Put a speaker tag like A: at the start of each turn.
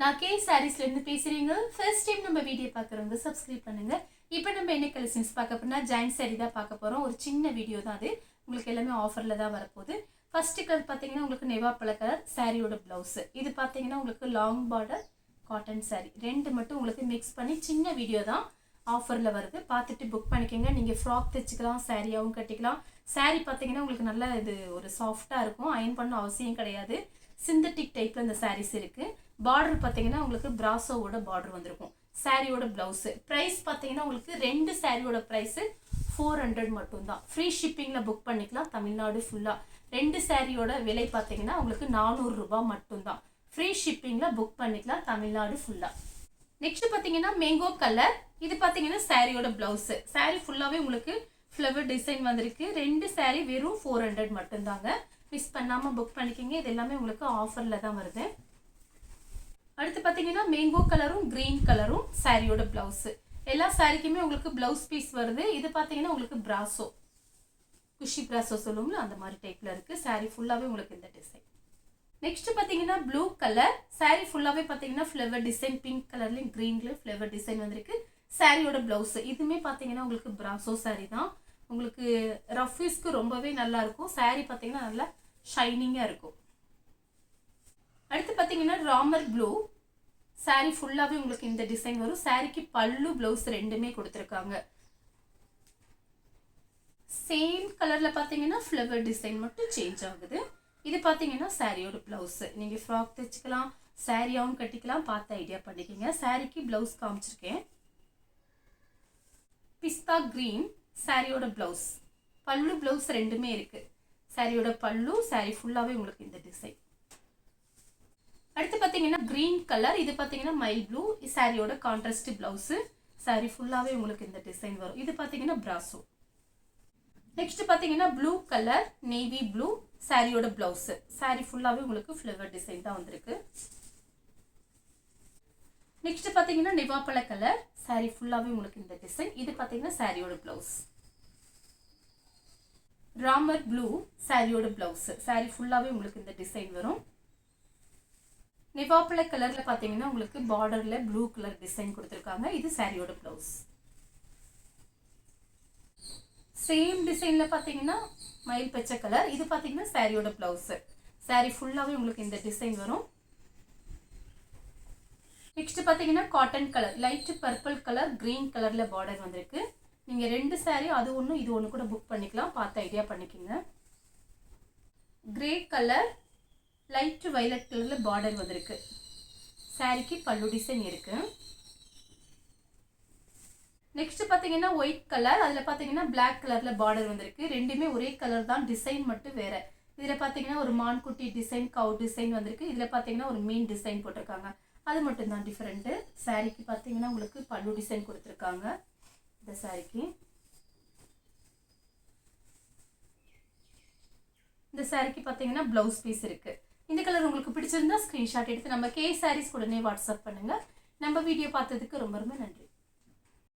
A: நான் கே சாரீஸ்ல இருந்து பேசுறீங்க. ஃபர்ஸ்ட் டைம் நம்ம வீடியோ பார்க்குறவங்க சப்ஸ்கிரைப் பண்ணுங்க. இப்போ நம்ம என்ன கலெக்ஷன்ஸ் பார்க்க போறோம்னா ஜாயின் சாரி தான் பார்க்க போறோம். ஒரு சின்ன வீடியோ தான் அது. உங்களுக்கு எல்லாமே ஆஃபர்ல தான் வரப்போகுது. ஃபர்ஸ்ட் கலர் பார்த்தீங்கன்னா உங்களுக்கு நெவாப்பழ கலர் சாரியோட பிளவுஸ். இது பார்த்தீங்கன்னா உங்களுக்கு லாங் பார்டர் காட்டன் சாரி. ரெண்டு மட்டும் உங்களுக்கு மிக்ஸ் பண்ணி சின்ன வீடியோ தான் ஆஃபரில் வருது. பார்த்துட்டு புக் பண்ணிக்கோங்க. நீங்கள் ஃப்ராக் தைச்சிக்கலாம், சாரியாகவும் கட்டிக்கலாம். சாரி பார்த்தீங்கன்னா உங்களுக்கு நல்லா இது ஒரு சாஃப்டாக இருக்கும். அயன் பண்ண அவசியம் கிடையாது. சிந்தட்டிக் டைப்பில் இந்த சாரீஸ் இருக்குது. பார்டர் பார்த்தீங்கன்னா உங்களுக்கு பிராசோவோட பார்டர் வந்திருக்கும். சாரியோட பிளவுஸு ப்ரைஸ் பார்த்தீங்கன்னா உங்களுக்கு ரெண்டு சாரியோட ப்ரைஸு 400 மட்டும்தான். ஃப்ரீ ஷிப்பிங்கில் புக் பண்ணிக்கலாம் தமிழ்நாடு ஃபுல்லாக. ரெண்டு சாரியோட விலை பார்த்தீங்கன்னா உங்களுக்கு 400 ரூபாய் மட்டும்தான். ஃப்ரீ ஷிப்பிங்கில் புக் பண்ணிக்கலாம் தமிழ்நாடு ஃபுல்லாக. நெக்ஸ்ட் பார்த்தீங்கன்னா மேங்கோ கலர். இது பார்த்தீங்கன்னா சாரியோட பிளவுஸு. சாரி ஃபுல்லாகவே உங்களுக்கு ஃப்ளவர் டிசைன் வந்திருக்கு. ரெண்டு சாரி வெறும் 400 மட்டும்தாங்க. மிஸ் பண்ணாமல் புக் பண்ணிக்கிங்க. இது எல்லாமே உங்களுக்கு ஆஃபரில் தான் வருது. அடுத்து பார்த்தீங்கன்னா மேங்கோ கலரும் கிரீன் கலரும் சாரியோட பிளவுஸு. எல்லா சாரிக்குமே உங்களுக்கு பிளவுஸ் பீஸ் வருது. இது பார்த்தீங்கன்னா உங்களுக்கு பிராசோ, குஷி பிராசோ சொல்லுவோம்ல அந்த மாதிரி டைப்பில் இருக்குது. சாரி ஃபுல்லாகவே உங்களுக்கு இந்த டிசைன். நெக்ஸ்ட் பார்த்தீங்கன்னா ப்ளூ கலர். சாரி ஃபுல்லாகவே பார்த்தீங்கன்னா ஃப்ளவர் டிசைன், பிங்க் கலர்லையும் க்ரீன்லேயும் ஃப்ளவர் டிசைன் வந்திருக்கு. சாரியோட பிளவுஸு இதுவுமே பார்த்தீங்கன்னா உங்களுக்கு பிராசோ சாரி தான். உங்களுக்கு ரஃப் யூஸ்க்கு ரொம்பவே நல்லா இருக்கும். சாரி பார்த்தீங்கன்னா நல்லா ஷைனிங்காக இருக்கும். அடுத்து பார்த்தீங்கன்னா ராமர் ப்ளூ. சாரி ஃபுல்லாகவே உங்களுக்கு இந்த டிசைன் வரும். சாரிக்கு பல்லு பிளவுஸ் ரெண்டுமே கொடுத்துருக்காங்க. சேம் கலரில் பார்த்தீங்கன்னா ஃப்ளவர் டிசைன் மட்டும் சேஞ்ச் ஆகுது. இது பார்த்தீங்கன்னா சாரியோட பிளவுஸ். நீங்கள் ஃப்ராக் தைச்சிக்கலாம், சாரியாகவும் கட்டிக்கலாம். பார்த்து ஐடியா பண்ணிக்கோங்க. சாரிக்கு பிளவுஸ் காமிச்சிருக்கேன். பிஸ்தா கிரீன் சாரியோட பிளவுஸ். பல்லு பிளவுஸ் ரெண்டுமே இருக்கு. சாரியோட பல்லு, சாரி ஃபுல்லாகவே உங்களுக்கு இந்த டிசைன். அடுத்து பார்த்தீங்கன்னா கிரீன் கலர். இது பார்த்தீங்கன்னா மைல் ப்ளூ. சாரியோட கான்ட்ராஸ்ட் பிளவுஸு. சாரி ஃபுல்லாகவே உங்களுக்கு இந்த டிசைன் வரும். இது பார்த்தீங்கன்னா பிராசோ. நெக்ஸ்ட் பார்த்தீங்கன்னா ப்ளூ கலர், நேவி ப்ளூ. சாரியோட பிளவுஸு. சாரி ஃபுல்லாகவே உங்களுக்கு ஃப்ளவர் டிசைன் தான் வந்திருக்கு. நெக்ஸ்ட் பார்த்தீங்கன்னா நெவாப்பழ கலர். சாரி ஃபுல்லாகவே உங்களுக்கு இந்த டிசைன். இது பார்த்தீங்கன்னா சாரியோட பிளவுஸ். ராமர் ப்ளூ சாரியோட பிளவுஸ். சாரி ஃபுல்லாகவே உங்களுக்கு இந்த டிசைன் வரும். நெவாப்பழ கலர்ல பார்த்தீங்கன்னா உங்களுக்கு பார்டர்ல ப்ளூ கலர் டிசைன் கொடுத்துருக்காங்க. இது சாரியோட பிளவுஸ். சேம் டிசைன்ல பார்த்தீங்கன்னா மயில் பச்சை கலர். இது பார்த்தீங்கன்னா சாரியோட பிளவுஸ். சாரி ஃபுல்லாகவே உங்களுக்கு இந்த டிசைன் வரும். நெக்ஸ்ட் பார்த்தீங்கன்னா cotton colour, light purple colour, green கலர்ல பார்டர் வந்திருக்கு. நீங்க ரெண்டு சாரி அது ஒன்று இது ஒன்று கூட புக் பண்ணிக்கலாம். பார்த்து ஐடியா பண்ணிக்கோங்க. கிரே கலர், லைட் வயலட் கலர்ல பார்டர் வந்திருக்கு. சாரிக்கு பல்லு டிசைன் இருக்கு. நெக்ஸ்ட் பார்த்தீங்கன்னா ஒயிட் கலர். அதில் பார்த்தீங்கன்னா பிளாக் கலர்ல பார்டர் வந்திருக்கு. ரெண்டுமே ஒரே கலர் தான், டிசைன் மட்டும் வேற. இதில் பார்த்தீங்கன்னா ஒரு மான்குட்டி டிசைன், கவு டிசைன் வந்திருக்கு. இதில் பார்த்தீங்கன்னா ஒரு மீன் டிசைன் போட்டிருக்காங்க. அது மட்டும் தான் டிஃப்ரெண்ட்டு. சாரிக்கு பார்த்தீங்கன்னா உங்களுக்கு பல்லு டிசைன் கொடுத்துருக்காங்க. இந்த சாரிக்கு பார்த்தீங்கன்னா பிளவுஸ் பீஸ் இருக்கு. இந்த கலர் உங்களுக்கு பிடிச்சிருந்தா ஸ்கிரீன்ஷாட் எடுத்து நம்ம கே சாரீஸ் உடனே வாட்ஸ்அப் பண்ணுங்க. நம்ம வீடியோ பார்த்ததுக்கு ரொம்ப ரொம்ப நன்றி.